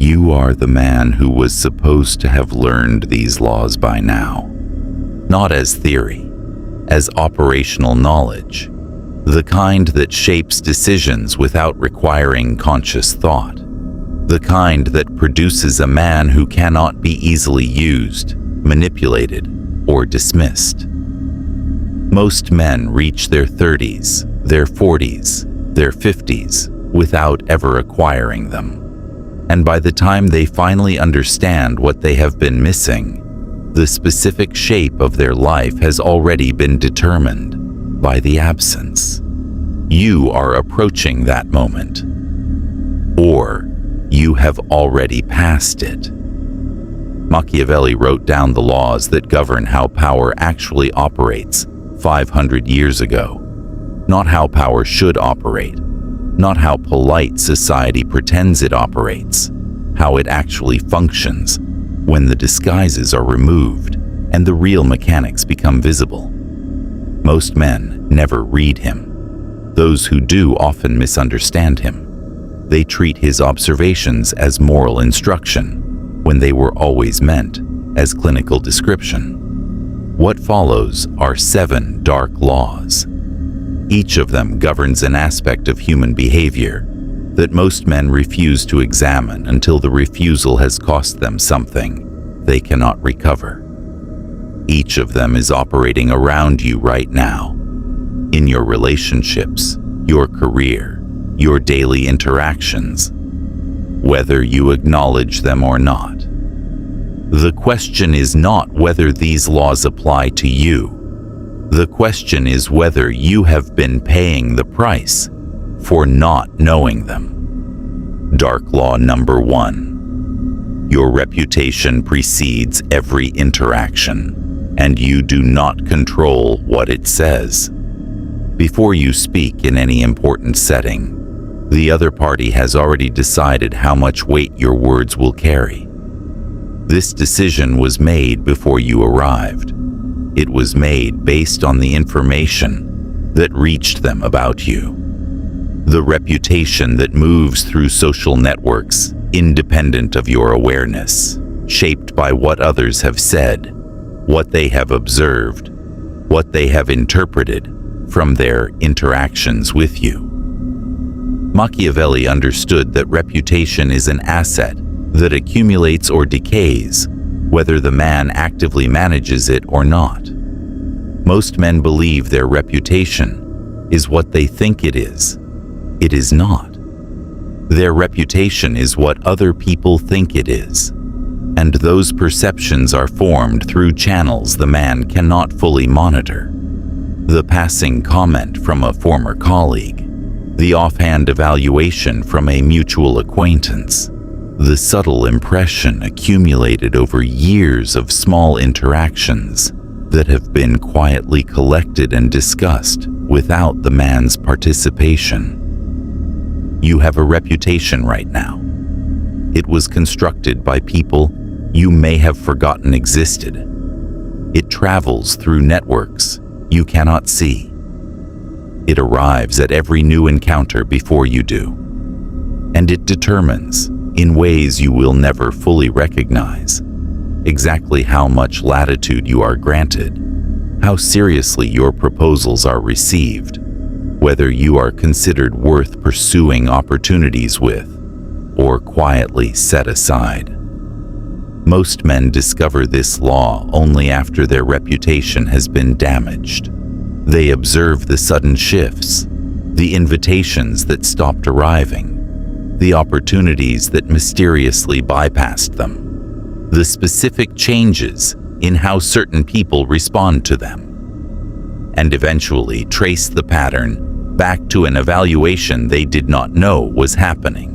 You are the man who was supposed to have learned these laws by now. Not as theory, as operational knowledge, the kind that shapes decisions without requiring conscious thought, the kind that produces a man who cannot be easily used, manipulated, or dismissed. Most men reach their 30s, their 40s, their 50s without ever acquiring them. And by the time they finally understand what they have been missing, the specific shape of their life has already been determined by the absence. You are approaching that moment, or you have already passed it. Machiavelli wrote down the laws that govern how power actually operates 500 years ago, not how power should operate, not how polite society pretends it operates, how it actually functions when the disguises are removed and the real mechanics become visible. Most men never read him. Those who do often misunderstand him. They treat his observations as moral instruction when they were always meant as clinical description. What follows are 7 dark laws. Each of them governs an aspect of human behavior that most men refuse to examine until the refusal has cost them something they cannot recover. Each of them is operating around you right now, in your relationships, your career, your daily interactions, whether you acknowledge them or not. The question is not whether these laws apply to you. The question is whether you have been paying the price for not knowing them. Dark law number 1. Your reputation precedes every interaction, and you do not control what it says. Before you speak in any important setting, the other party has already decided how much weight your words will carry. This decision was made before you arrived. It was made based on the information that reached them about you. The reputation that moves through social networks, independent of your awareness, shaped by what others have said, what they have observed, what they have interpreted from their interactions with you. Machiavelli understood that reputation is an asset that accumulates or decays, whether the man actively manages it or not. Most men believe their reputation is what they think it is. It is not. Their reputation is what other people think it is, and those perceptions are formed through channels the man cannot fully monitor. The passing comment from a former colleague, the offhand evaluation from a mutual acquaintance, the subtle impression accumulated over years of small interactions that have been quietly collected and discussed without the man's participation. You have a reputation right now. It was constructed by people you may have forgotten existed. It travels through networks you cannot see. It arrives at every new encounter before you do. And it determines, in ways you will never fully recognize, exactly how much latitude you are granted, how seriously your proposals are received, whether you are considered worth pursuing opportunities with, or quietly set aside. Most men discover this law only after their reputation has been damaged. They observe the sudden shifts, the invitations that stopped arriving, the opportunities that mysteriously bypassed them, the specific changes in how certain people respond to them, and eventually trace the pattern back to an evaluation they did not know was happening.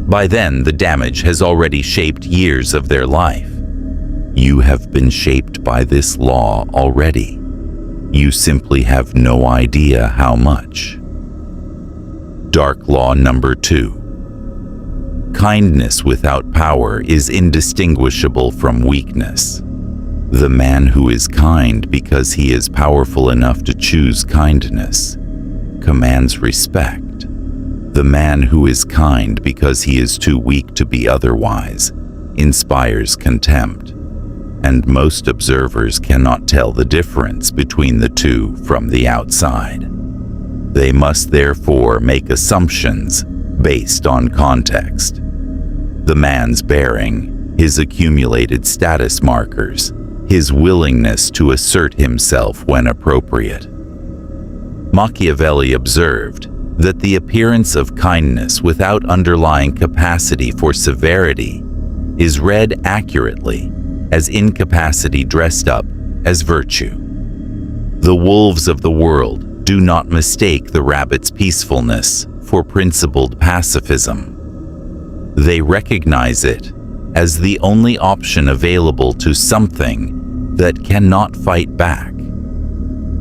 By then, the damage has already shaped years of their life. You have been shaped by this law already. You simply have no idea how much. Dark law number 2. Kindness without power is indistinguishable from weakness. The man who is kind because he is powerful enough to choose kindness commands respect. The man who is kind because he is too weak to be otherwise inspires contempt, and most observers cannot tell the difference between the two from the outside. They must therefore make assumptions based on context. The man's bearing, his accumulated status markers, his willingness to assert himself when appropriate. Machiavelli observed that the appearance of kindness without underlying capacity for severity is read accurately as incapacity dressed up as virtue. The wolves of the world do not mistake the rabbit's peacefulness for principled pacifism. They recognize it as the only option available to something that cannot fight back,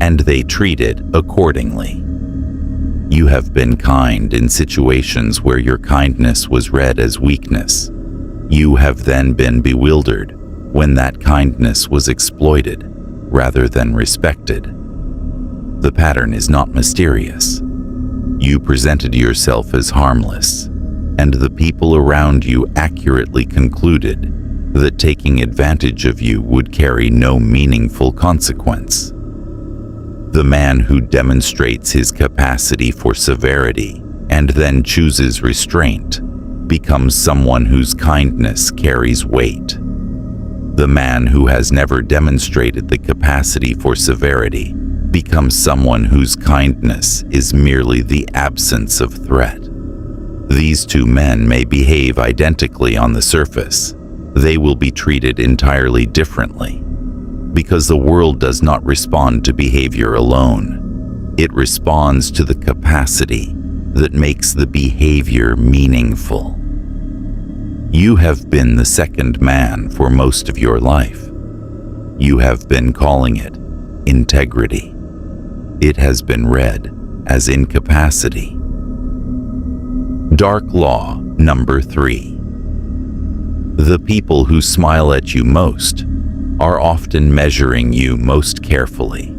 and they treat it accordingly. You have been kind in situations where your kindness was read as weakness. You have then been bewildered when that kindness was exploited rather than respected. The pattern is not mysterious. You presented yourself as harmless, and the people around you accurately concluded that taking advantage of you would carry no meaningful consequence. The man who demonstrates his capacity for severity and then chooses restraint becomes someone whose kindness carries weight. The man who has never demonstrated the capacity for severity becomes someone whose kindness is merely the absence of threat. These two men may behave identically on the surface. They will be treated entirely differently, because the world does not respond to behavior alone. It responds to the capacity that makes the behavior meaningful. You have been the second man for most of your life. You have been calling it integrity. It has been read as incapacity. Dark law number 3. The people who smile at you most are often measuring you most carefully.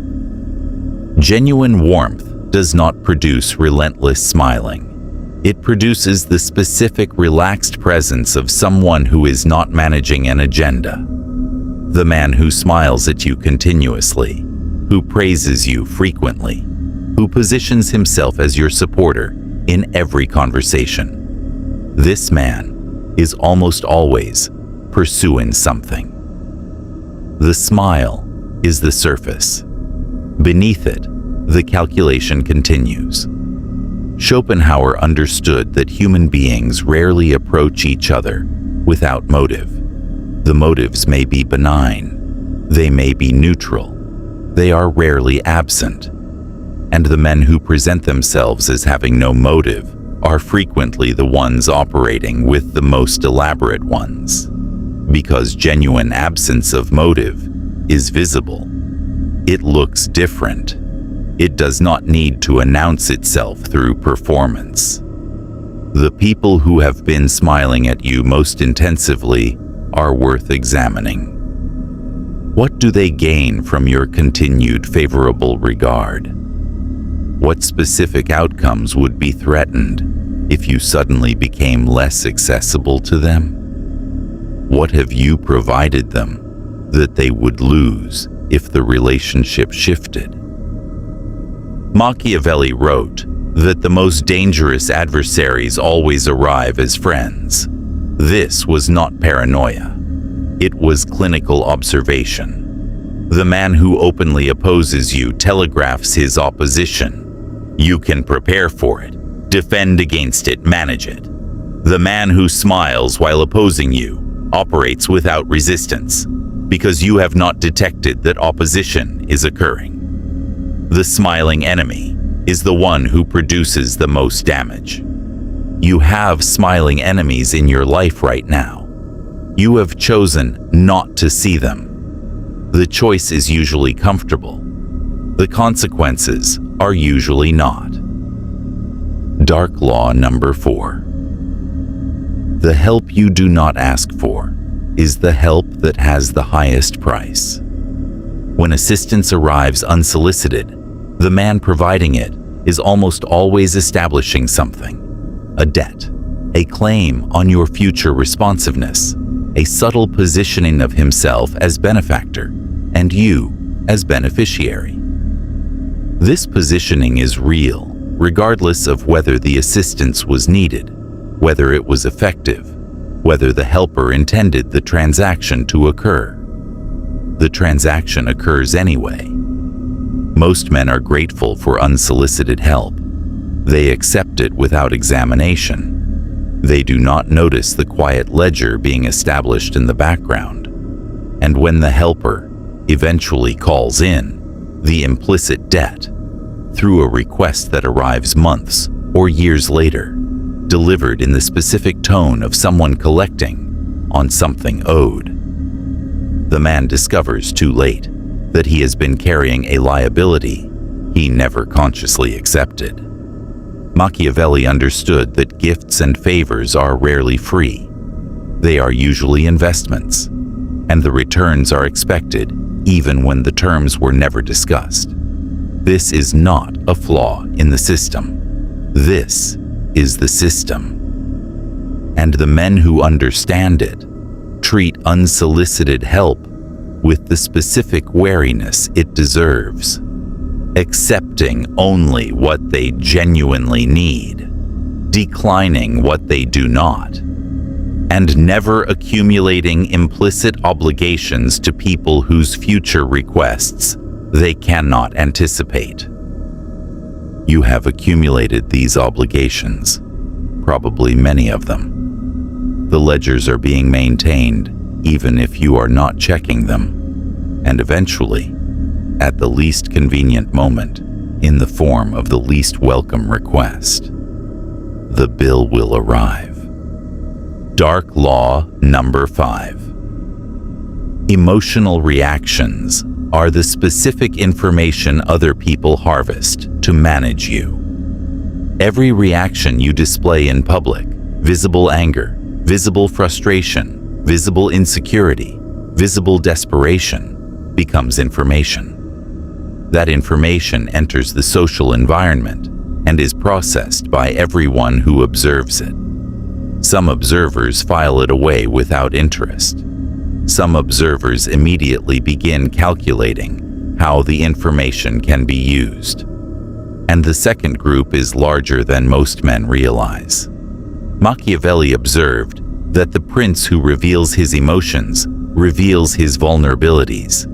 Genuine warmth does not produce relentless smiling. It produces the specific relaxed presence of someone who is not managing an agenda. The man who smiles at you continuously, who praises you frequently, who positions himself as your supporter in every conversation. This man is almost always pursuing something. The smile is the surface. Beneath it, the calculation continues. Schopenhauer understood that human beings rarely approach each other without motive. The motives may be benign, they may be neutral, they are rarely absent. And the men who present themselves as having no motive are frequently the ones operating with the most elaborate ones. Because genuine absence of motive is visible. It looks different. It does not need to announce itself through performance. The people who have been smiling at you most intensively are worth examining. What do they gain from your continued favorable regard? What specific outcomes would be threatened if you suddenly became less accessible to them? What have you provided them that they would lose if the relationship shifted? Machiavelli wrote that the most dangerous adversaries always arrive as friends. This was not paranoia. It was clinical observation. The man who openly opposes you telegraphs his opposition. You can prepare for it, defend against it, manage it. The man who smiles while opposing you operates without resistance, because you have not detected that opposition is occurring. The smiling enemy is the one who produces the most damage. You have smiling enemies in your life right now. You have chosen not to see them. The choice is usually comfortable. The consequences are usually not. Dark law number 4. The help you do not ask for is the help that has the highest price. When assistance arrives unsolicited, the man providing it is almost always establishing something. a debt, a claim on your future responsiveness, a subtle positioning of himself as benefactor and you as beneficiary. This positioning is real, regardless of whether the assistance was needed, whether it was effective, whether the helper intended the transaction to occur. The transaction occurs anyway. Most men are grateful for unsolicited help. They accept it without examination. They do not notice the quiet ledger being established in the background. And when the helper eventually calls in the implicit debt through a request that arrives months or years later, delivered in the specific tone of someone collecting on something owed, the man discovers too late that he has been carrying a liability he never consciously accepted. Machiavelli understood that gifts and favors are rarely free. They are usually investments, and the returns are expected even when the terms were never discussed. This is not a flaw in the system. This is the system. And the men who understand it treat unsolicited help with the specific wariness it deserves, accepting only what they genuinely need, declining what they do not, and never accumulating implicit obligations to people whose future requests they cannot anticipate. You have accumulated these obligations, probably many of them. The ledgers are being maintained even if you are not checking them, and eventually, at the least convenient moment, in the form of the least welcome request, the bill will arrive. Dark Law number 5. Emotional reactions are the specific information other people harvest to manage you. Every reaction you display in public, visible anger, visible frustration, visible insecurity, visible desperation, becomes information. That information enters the social environment and is processed by everyone who observes it. Some observers file it away without interest. Some observers immediately begin calculating how the information can be used. And the second group is larger than most men realize. Machiavelli observed that the prince who reveals his emotions reveals his vulnerabilities.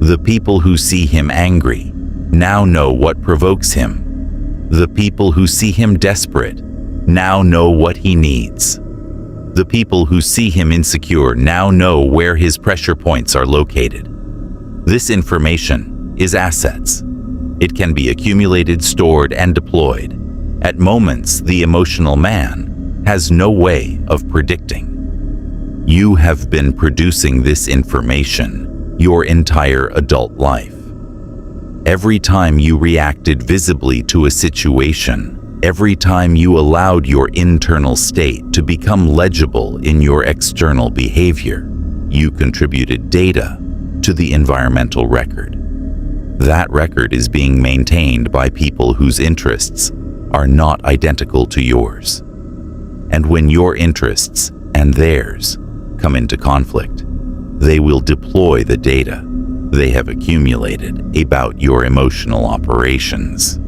The people who see him angry now know what provokes him. The people who see him desperate now know what he needs. The people who see him insecure now know where his pressure points are located. This information is assets. It can be accumulated, stored, and deployed. At moments, the emotional man has no way of predicting. You have been producing this information your entire adult life. Every time you reacted visibly to a situation, every time you allowed your internal state to become legible in your external behavior, you contributed data to the environmental record. That record is being maintained by people whose interests are not identical to yours. And when your interests and theirs come into conflict, they will deploy the data they have accumulated about your emotional operations.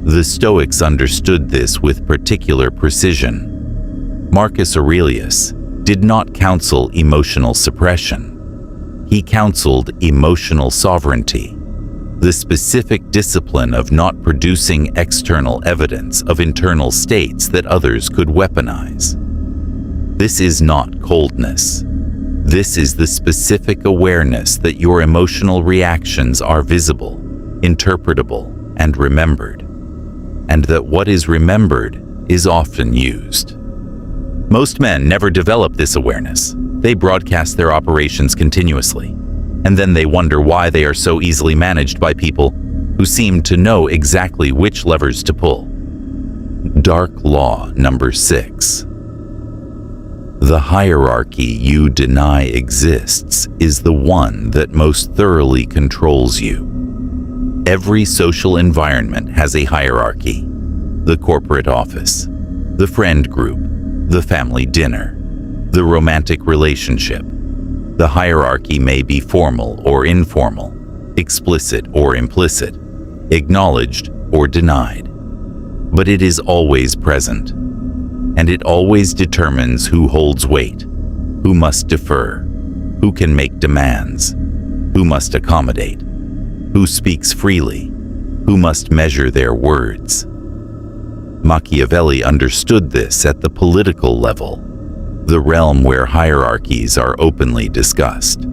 The Stoics understood this with particular precision. Marcus Aurelius did not counsel emotional suppression. He counseled emotional sovereignty, the specific discipline of not producing external evidence of internal states that others could weaponize. This is not coldness. This is the specific awareness that your emotional reactions are visible, interpretable, and remembered, and that what is remembered is often used. Most men never develop this awareness. They broadcast their operations continuously, and then they wonder why they are so easily managed by people who seem to know exactly which levers to pull. Dark Law number 6. The hierarchy you deny exists is the one that most thoroughly controls you. Every social environment has a hierarchy. The corporate office, the friend group, the family dinner, the romantic relationship. The hierarchy may be formal or informal, explicit or implicit, acknowledged or denied. But it is always present, and it always determines who holds weight, who must defer, who can make demands, who must accommodate, who speaks freely, who must measure their words. Machiavelli understood this at the political level, the realm where hierarchies are openly discussed.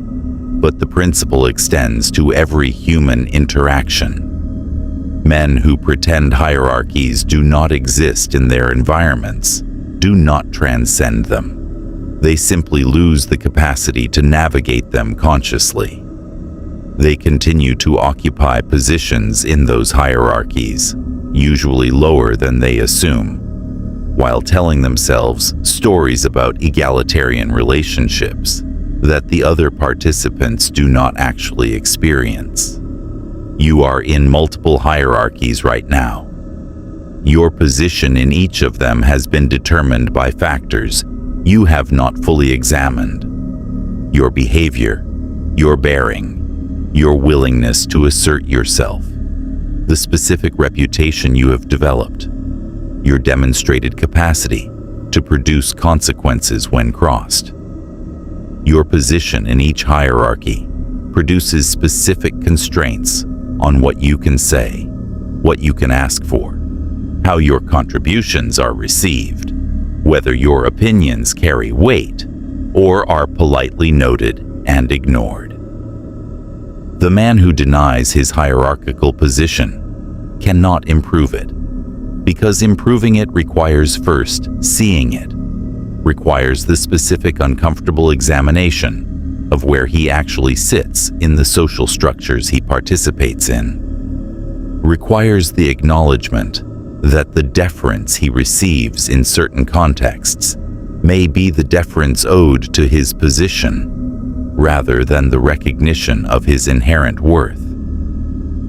But the principle extends to every human interaction. Men who pretend hierarchies do not exist in their environments do not transcend them. They simply lose the capacity to navigate them consciously. They continue to occupy positions in those hierarchies, usually lower than they assume, while telling themselves stories about egalitarian relationships that the other participants do not actually experience. You are in multiple hierarchies right now. Your position in each of them has been determined by factors you have not fully examined. Your behavior, your bearing, your willingness to assert yourself, the specific reputation you have developed, your demonstrated capacity to produce consequences when crossed. Your position in each hierarchy produces specific constraints on what you can say, what you can ask for, how your contributions are received, whether your opinions carry weight or are politely noted and ignored. The man who denies his hierarchical position cannot improve it, because improving it requires first seeing it, requires the specific uncomfortable examination of where he actually sits in the social structures he participates in, requires the acknowledgement that the deference he receives in certain contexts may be the deference owed to his position rather than the recognition of his inherent worth,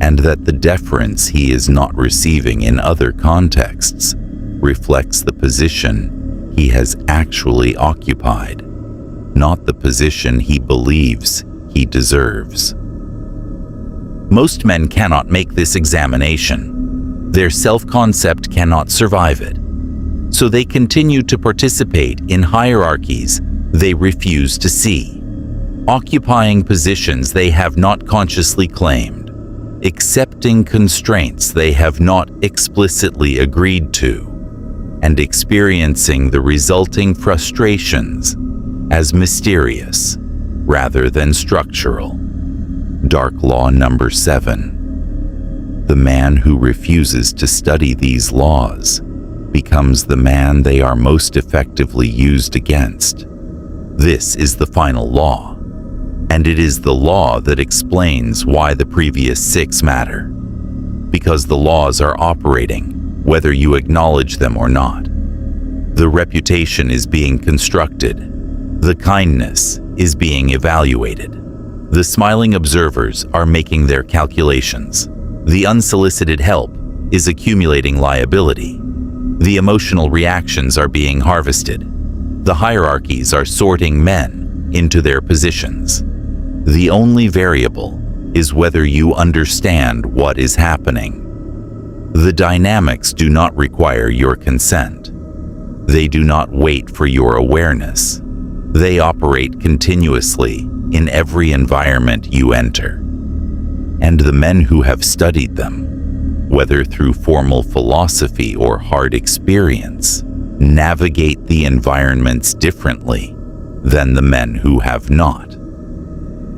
and that the deference he is not receiving in other contexts reflects the position he has actually occupied, not the position he believes he deserves. Most men cannot make this examination. Their self-concept cannot survive it, so they continue to participate in hierarchies they refuse to see, occupying positions they have not consciously claimed, accepting constraints they have not explicitly agreed to, and experiencing the resulting frustrations as mysterious rather than structural. Dark law number 7. The man who refuses to study these laws becomes the man they are most effectively used against. This is the final law, and it is the law that explains why the previous 6 matter. Because the laws are operating, whether you acknowledge them or not. The reputation is being constructed. The kindness is being evaluated. The smiling observers are making their calculations. The unsolicited help is accumulating liability. The emotional reactions are being harvested. The hierarchies are sorting men into their positions. The only variable is whether you understand what is happening. The dynamics do not require your consent. They do not wait for your awareness. They operate continuously in every environment you enter. And the men who have studied them, whether through formal philosophy or hard experience, navigate the environments differently than the men who have not.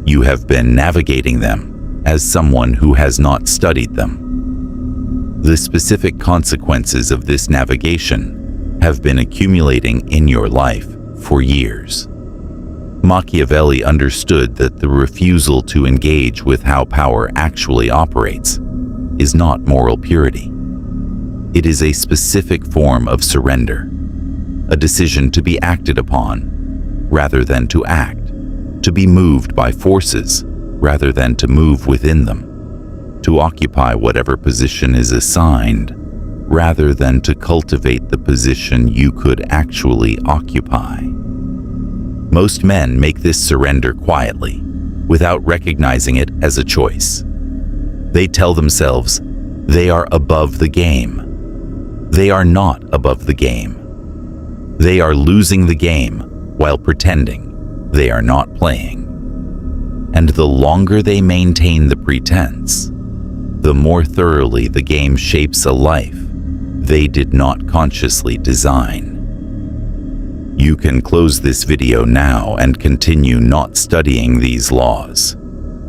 You have been navigating them as someone who has not studied them. The specific consequences of this navigation have been accumulating in your life for years. Machiavelli understood that the refusal to engage with how power actually operates is not moral purity. It is a specific form of surrender, a decision to be acted upon rather than to act, to be moved by forces rather than to move within them, to occupy whatever position is assigned rather than to cultivate the position you could actually occupy. Most men make this surrender quietly, without recognizing it as a choice. They tell themselves they are above the game. They are not above the game. They are losing the game while pretending they are not playing. And the longer they maintain the pretense, the more thoroughly the game shapes a life they did not consciously design. You can close this video now and continue not studying these laws.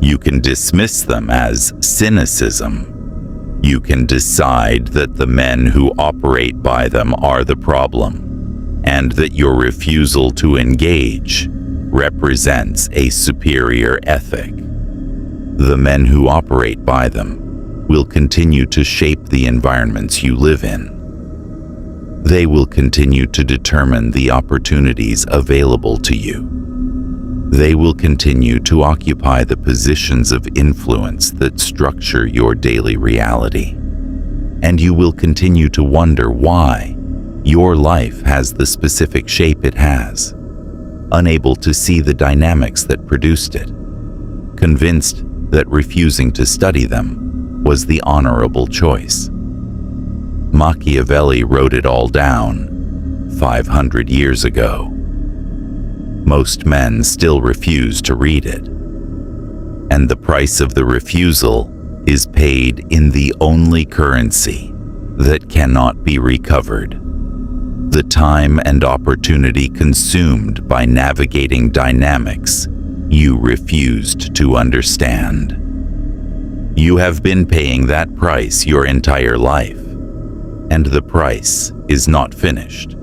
You can dismiss them as cynicism. You can decide that the men who operate by them are the problem, and that your refusal to engage represents a superior ethic. The men who operate by them will continue to shape the environments you live in. They will continue to determine the opportunities available to you. They will continue to occupy the positions of influence that structure your daily reality. And you will continue to wonder why your life has the specific shape it has, unable to see the dynamics that produced it, convinced that refusing to study them was the honorable choice. Machiavelli wrote it all down 500 years ago. Most men still refuse to read it. And the price of the refusal is paid in the only currency that cannot be recovered: the time and opportunity consumed by navigating dynamics you refused to understand. You have been paying that price your entire life, and the price is not finished.